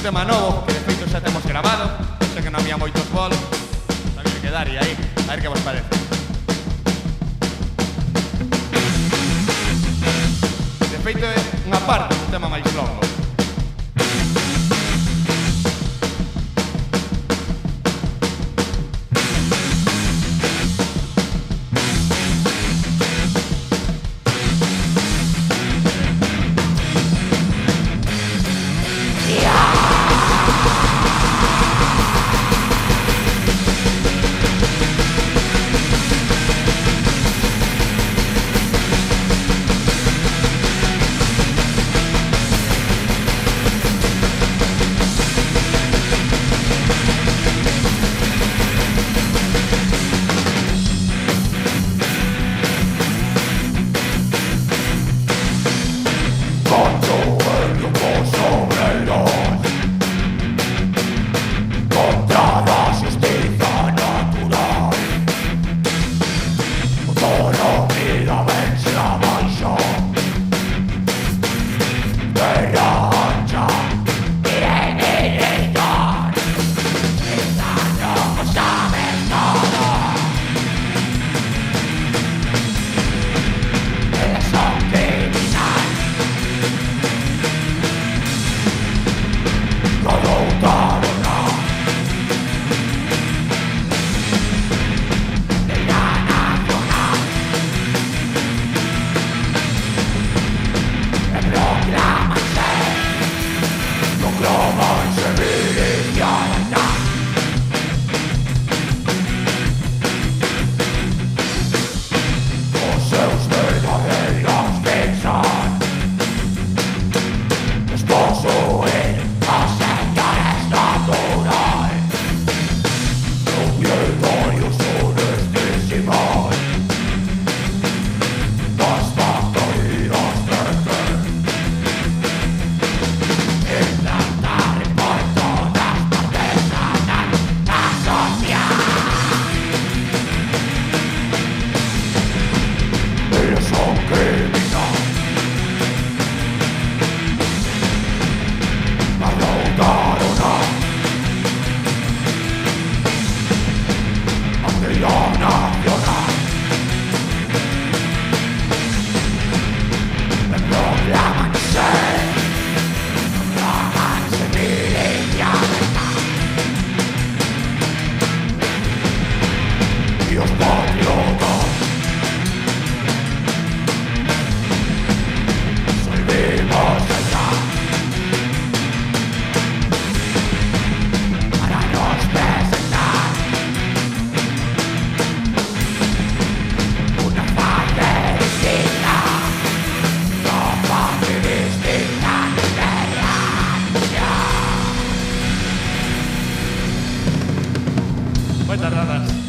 tema novo que de feito xa temos grabado, sei que non había moitos bolos, sabía que dar e aí, a ver que vos parece. De feito é unha parte do tema máis longo. Moitas grazas.